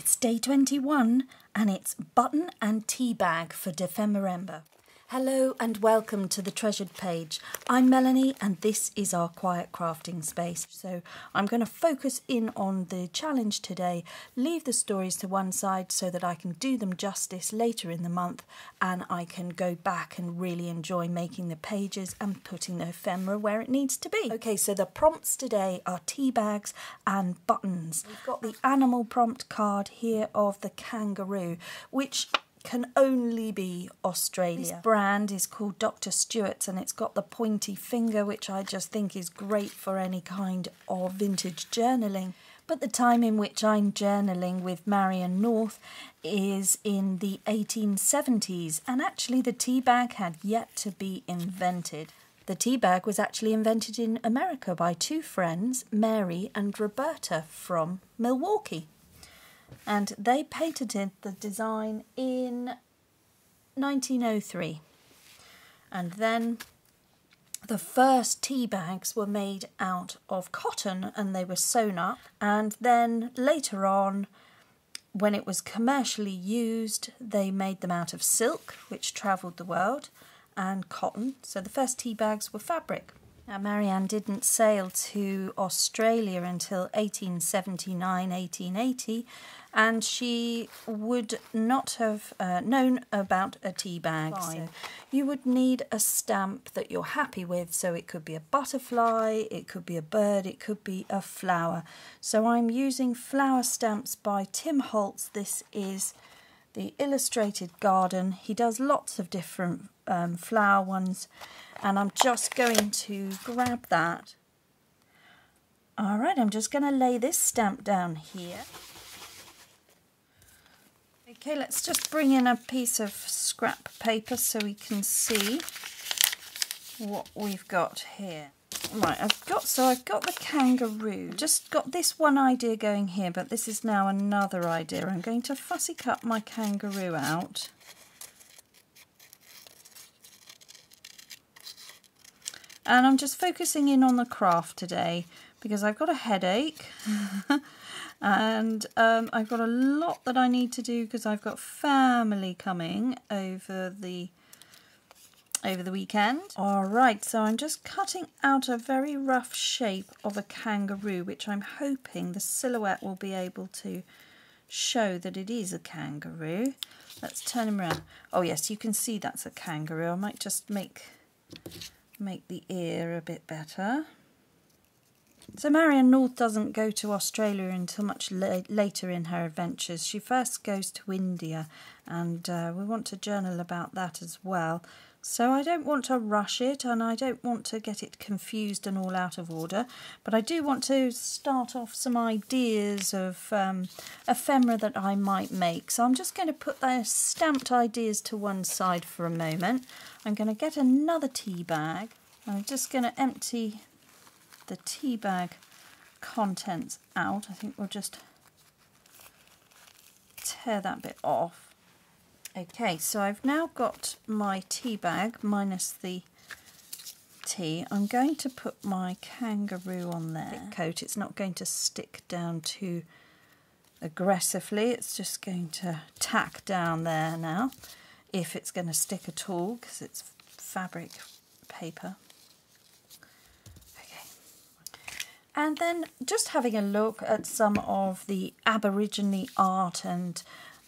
It's day 21 and it's button and tea bag for Dephemerember. Hello and welcome to the Treasured Page. I'm Melanie and this is our quiet crafting space. So I'm going to focus in on the challenge today, leave the stories to one side so that I can do them justice later in the month and I can go back and really enjoy making the pages and putting the ephemera where it needs to be. Okay, so the prompts today are tea bags and buttons. We've got the animal prompt card here of the kangaroo, which can only be Australia. This brand is called Dr. Stewart's and it's got the pointy finger, which I just think is great for any kind of vintage journaling. But the time in which I'm journaling with Marion North is in the 1870s, and actually the tea bag had yet to be invented. The tea bag was actually invented in America by two friends, Mary and Roberta from Milwaukee. And they patented the design in 1903. And then the first tea bags were made out of cotton and they were sewn up. And then later on, when it was commercially used, they made them out of silk, which travelled the world, and cotton. So the first tea bags were fabric. Now, Marianne didn't sail to Australia until 1879, 1880, and she would not have known about a tea bag. So you would need a stamp that you're happy with, so it could be a butterfly, it could be a bird, it could be a flower. So I'm using flower stamps by Tim Holtz. This is the Illustrated Garden. He does lots of different flower ones. And I'm just going to grab that. All right, I'm just going to lay this stamp down here. Okay, let's just bring in a piece of scrap paper so we can see what we've got here. Right, I've got the kangaroo. Just got this one idea going here, but this is now another idea. I'm going to fussy cut my kangaroo out. And I'm just focusing in on the craft today because I've got a headache and I've got a lot that I need to do because I've got family coming over the weekend. Alright, so I'm just cutting out a very rough shape of a kangaroo, which I'm hoping the silhouette will be able to show that it is a kangaroo. Let's turn him around. Oh yes, you can see that's a kangaroo. I might just make the ear a bit better. So Marion North doesn't go to Australia until much later in her adventures. She first goes to India, and we want to journal about that as well. So I don't want to rush it, and I don't want to get it confused and all out of order, but I do want to start off some ideas of ephemera that I might make. So I'm just going to put those stamped ideas to one side for a moment. I'm going to get another tea bag. I'm just going to empty the tea bag contents out. I think we'll just tear that bit off. Okay, so I've now got my tea bag minus the tea. I'm going to put my kangaroo on there. Thick coat, it's not going to stick down too aggressively. It's just going to tack down there now, if it's going to stick at all, because it's fabric paper. Okay. And then just having a look at some of the Aborigine art and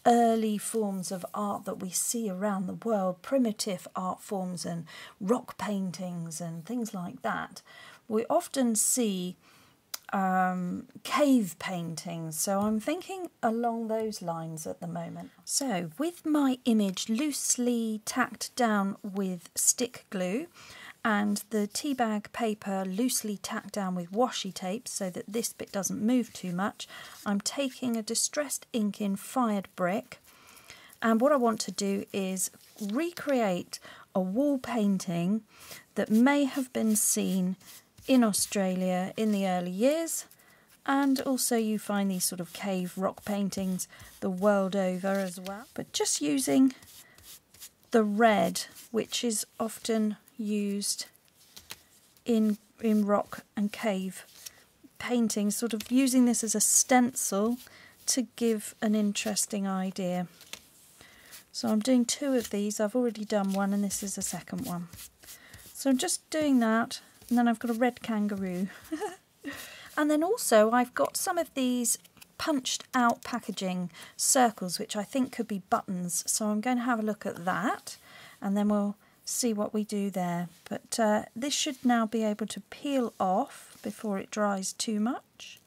early forms of art that we see around the world, primitive art forms and rock paintings and things like that. We often see cave paintings, so I'm thinking along those lines at the moment. So with my image loosely tacked down with stick glue and the tea bag paper loosely tacked down with washi tape so that this bit doesn't move too much, I'm taking a distressed ink in fired brick, and what I want to do is recreate a wall painting that may have been seen in Australia in the early years, and also you find these sort of cave rock paintings the world over as well, but just using the red, which is often used in rock and cave paintings, sort of using this as a stencil to give an interesting idea. So I'm doing 2 of these. I've already done one and this is the second one. So I'm just doing that, and then I've got a red kangaroo. And then also I've got some of these punched out packaging circles which I think could be buttons. So I'm going to have a look at that and then we'll see what we do there. But this should now be able to peel off before it dries too much.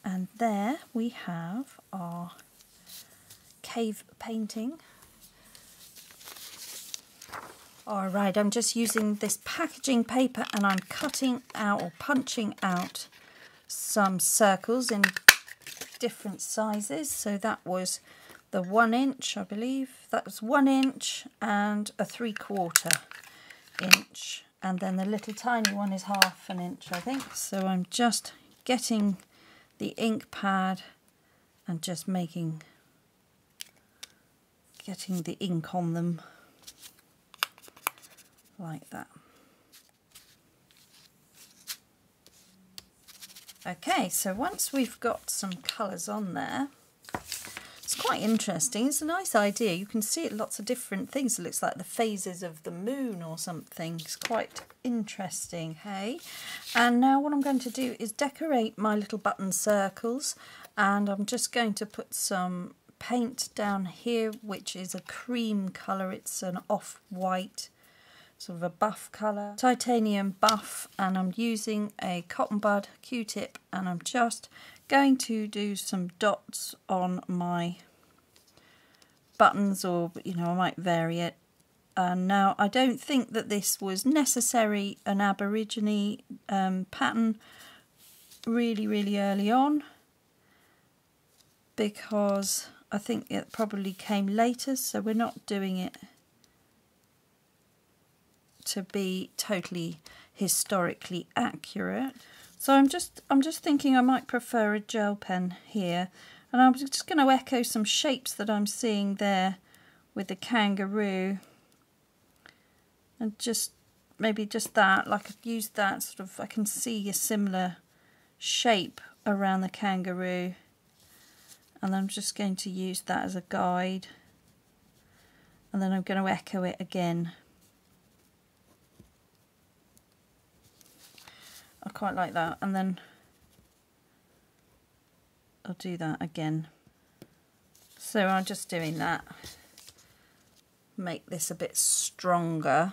And there we have our cave painting. Alright, I'm just using this packaging paper and I'm cutting out or punching out some circles in different sizes. So that was the 1 inch, I believe. That was 1 inch and a 3/4 inch. And then the little tiny one is 1/2 inch, I think. So I'm just getting the ink pad and just getting the ink on them like that. Okay, so once we've got some colours on there, it's quite interesting. It's a nice idea. You can see it lots of different things. It looks like the phases of the moon or something. It's quite interesting, hey? And now what I'm going to do is decorate my little button circles, and I'm just going to put some paint down here, which is a cream colour. It's an off-white, sort of a buff colour, titanium buff, and I'm using a cotton bud Q-tip and I'm just going to do some dots on my buttons, or I might vary it. And now I don't think that this was necessary an Aborigine pattern really early on, because I think it probably came later, so we're not doing it to be totally historically accurate. So I'm just thinking I might prefer a gel pen here, and I'm just going to echo some shapes that I'm seeing there with the kangaroo, and just maybe just that, like I've used that sort of, I can see a similar shape around the kangaroo, and I'm just going to use that as a guide, and then I'm going to echo it again. I quite like that, and then I'll do that again. So I'm just doing that, make this a bit stronger.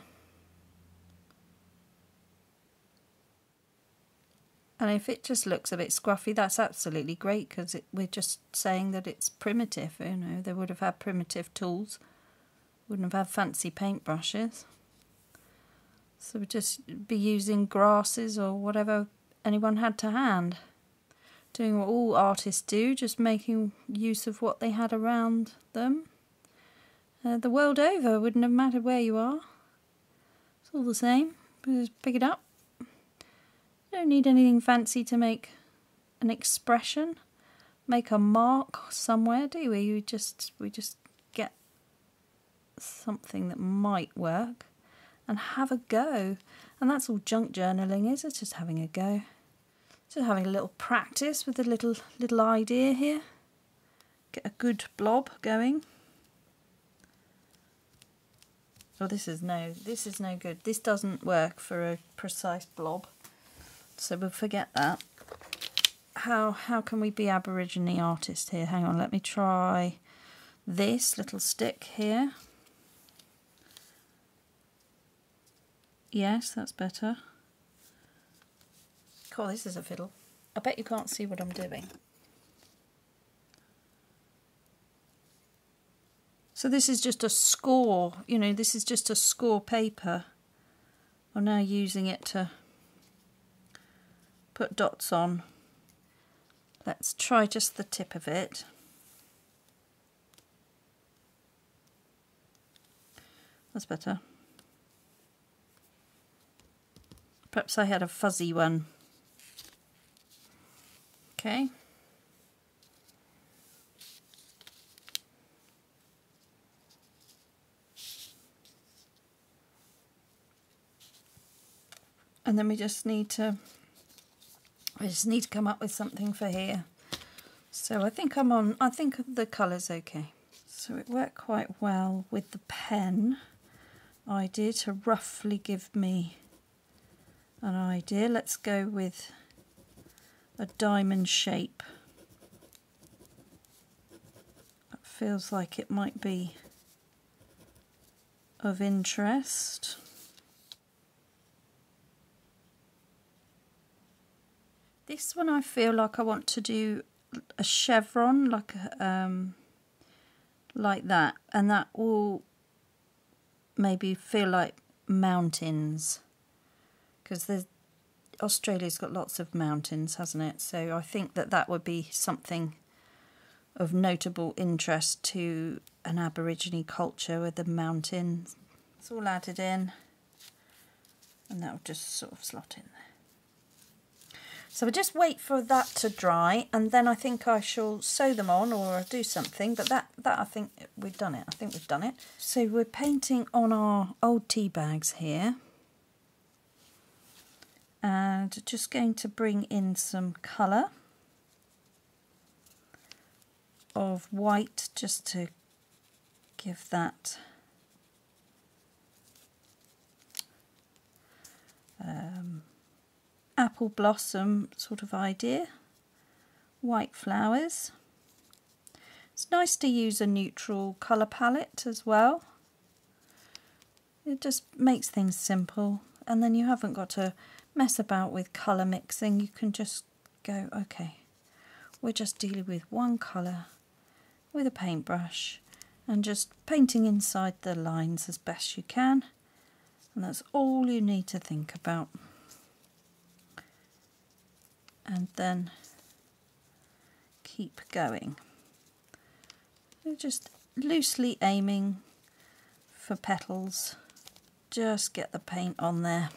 And if it just looks a bit scruffy, that's absolutely great, because we're just saying that it's primitive. They would have had primitive tools, wouldn't have had fancy paintbrushes. So we'd just be using grasses or whatever anyone had to hand. Doing what all artists do, just making use of what they had around them. The world over, wouldn't have mattered where you are. It's all the same. Just pick it up. You don't need anything fancy to make an expression, make a mark somewhere, do we? We just get something that might work and have a go. And that's all junk journaling is. It's just having a go. Just having a little practice with a little idea here. Get a good blob going. Oh, this is no good. This doesn't work for a precise blob. So we'll forget that. How can we be Aborigine artists here? Hang on, let me try this little stick here. Yes, that's better. Cool, this is a fiddle. I bet you can't see what I'm doing. So this is just a score, this is just a score paper. I'm now using it to put dots on. Let's try just the tip of it. That's better. Perhaps I had a fuzzy one. Okay. And then we just need to I just need to come up with something for here. So I think the colour's okay. So it worked quite well with the pen idea to roughly give me an idea. Let's go with a diamond shape. That feels like it might be of interest. This one I feel like I want to do a chevron, like that, and that will maybe feel like mountains, because Australia's got lots of mountains, hasn't it? So I think that would be something of notable interest to an Aborigine culture with the mountains. It's all added in, and that will just sort of slot in there. So I just wait for that to dry, and then I think I shall sew them on or do something, but that I think we've done it. I think we've done it. So we're painting on our old tea bags here, and just going to bring in some colour of white just to give that apple blossom sort of idea. White flowers. It's nice to use a neutral colour palette as well. It just makes things simple, and then you haven't got to mess about with colour mixing. You can just go, okay, we're just dealing with one colour with a paintbrush and just painting inside the lines as best you can, and that's all you need to think about. And then keep going. You're just loosely aiming for petals. Just get the paint on there.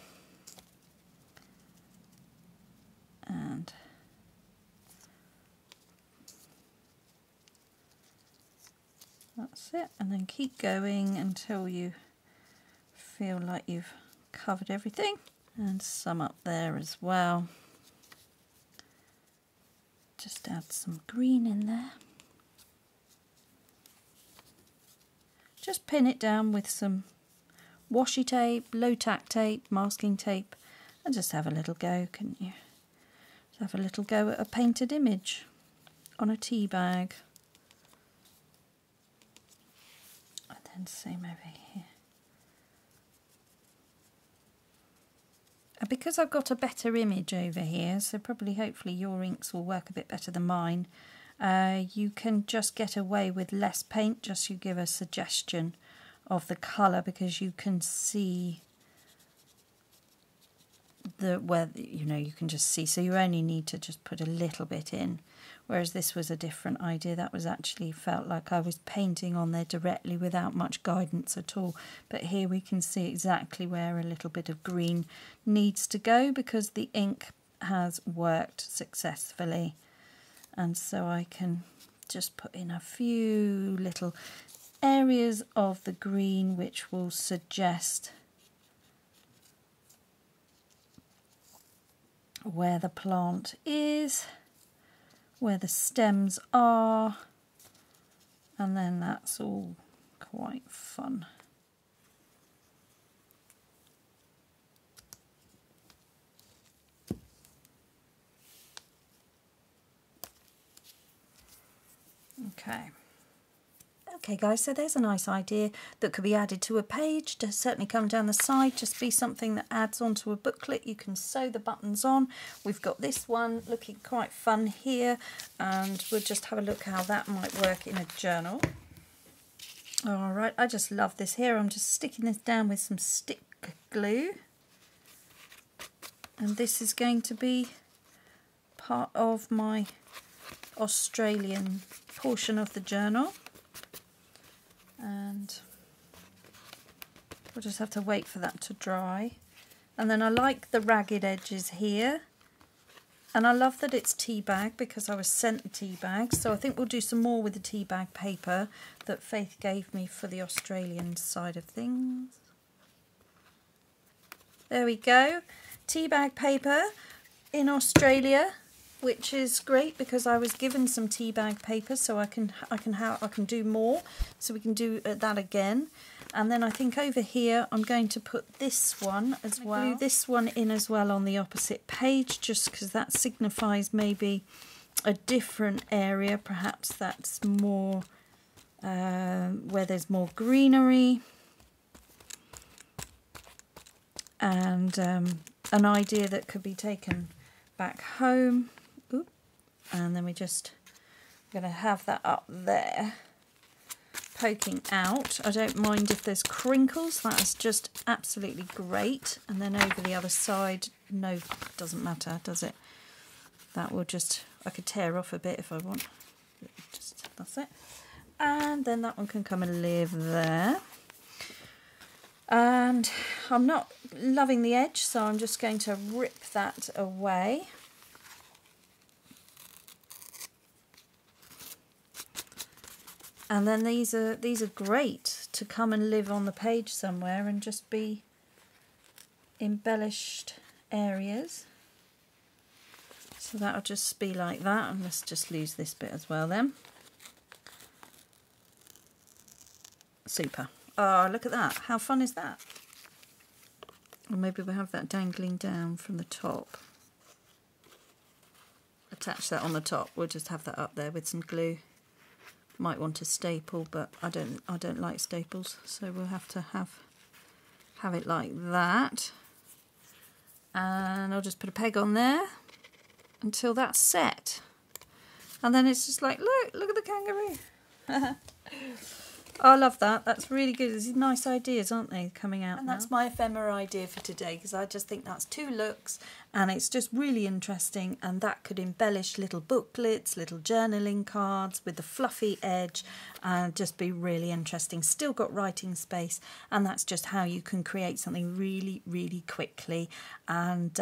And that's it. And then keep going until you feel like you've covered everything. And some up there as well. Just add some green in there. Just pin it down with some washi tape, low tack tape, masking tape, and just have a little go, couldn't you? Just have a little go at a painted image on a tea bag. And then same over here. Because I've got a better image over here, so probably hopefully your inks will work a bit better than mine, you can just get away with less paint, just you give a suggestion of the colour, because you can see where you can just see, so you only need to just put a little bit in, whereas this was a different idea. That was actually felt like I was painting on there directly without much guidance at all, but here we can see exactly where a little bit of green needs to go, because the ink has worked successfully. And so I can just put in a few little areas of the green which will suggest where the plant is, where the stems are, and then that's all quite fun. Okay guys, so there's a nice idea that could be added to a page, to certainly come down the side, just be something that adds onto a booklet. You can sew the buttons on. We've got this one looking quite fun here, and we'll just have a look how that might work in a journal. Alright, I just love this here. I'm just sticking this down with some stick glue, and this is going to be part of my Australian portion of the journal, and we'll just have to wait for that to dry. And then I like the ragged edges here, and I love that it's tea bag, because I was sent the tea bag, so I think we'll do some more with the tea bag paper that Faith gave me for the Australian side of things. There we go, tea bag paper in Australia, which is great because I was given some tea bag paper, so I can do more. So we can do that again. And then I think over here I'm going to put this one as well. Glue this one in as well on the opposite page, just because that signifies maybe a different area. Perhaps that's more where there's more greenery. And an idea that could be taken back home. Oop. And then we're going to have that up there, poking out. I don't mind if there's crinkles, that is just absolutely great. And then over the other side, no, doesn't matter, does it? That will just, I could tear off a bit if I want. Just, that's it. And then that one can come and live there. And I'm not loving the edge, so I'm just going to rip that away. And then these are great to come and live on the page somewhere and just be embellished areas. So that'll just be like that, and let's just lose this bit as well then. Super. Oh, look at that. How fun is that? Or maybe we'll have that dangling down from the top. Attach that on the top. We'll just have that up there with some glue. Might want a staple, but I don't like staples, so we'll have to have it like that. And I'll just put a peg on there until that's set. And then it's just like, look at the kangaroo. I love that. That's really good. These nice ideas, aren't they, coming out? And that's my ephemera idea for today, because I just think that's 2 looks and it's just really interesting, and that could embellish little booklets, little journaling cards with the fluffy edge, and just be really interesting. Still got writing space, and that's just how you can create something really, really quickly. And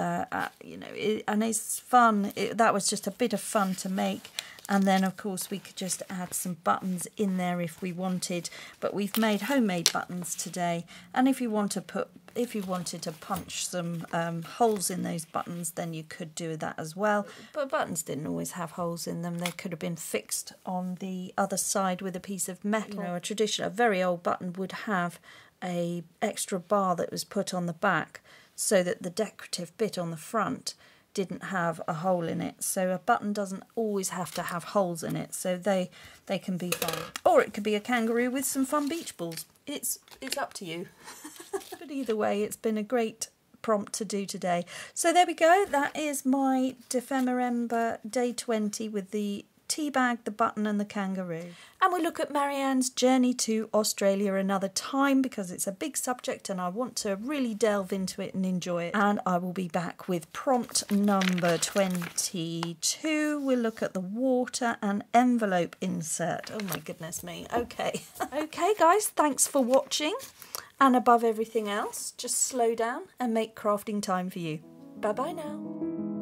you know, and it's fun. That was just a bit of fun to make. And then, of course, we could just add some buttons in there if we wanted. But we've made homemade buttons today. And if you want to wanted to punch some holes in those buttons, then you could do that as well. But buttons didn't always have holes in them. They could have been fixed on the other side with a piece of metal. You know, a very old button would have a extra bar that was put on the back, so that the decorative bit on the front didn't have a hole in it. So a button doesn't always have to have holes in it, so they can be fun. Or it could be a kangaroo with some fun beach balls. It's up to you. But either way, it's been a great prompt to do today. So there we go. That is my Dephemerember Day 20 with the tea bag, the button and the kangaroo. And we'll look at Marianne's journey to Australia another time, because it's a big subject and I want to really delve into it and enjoy it. And I will be back with prompt number 22. We'll look at the water and envelope insert. Oh my goodness me. Okay. Okay guys, thanks for watching. And above everything else, just slow down and make crafting time for you. Bye bye now.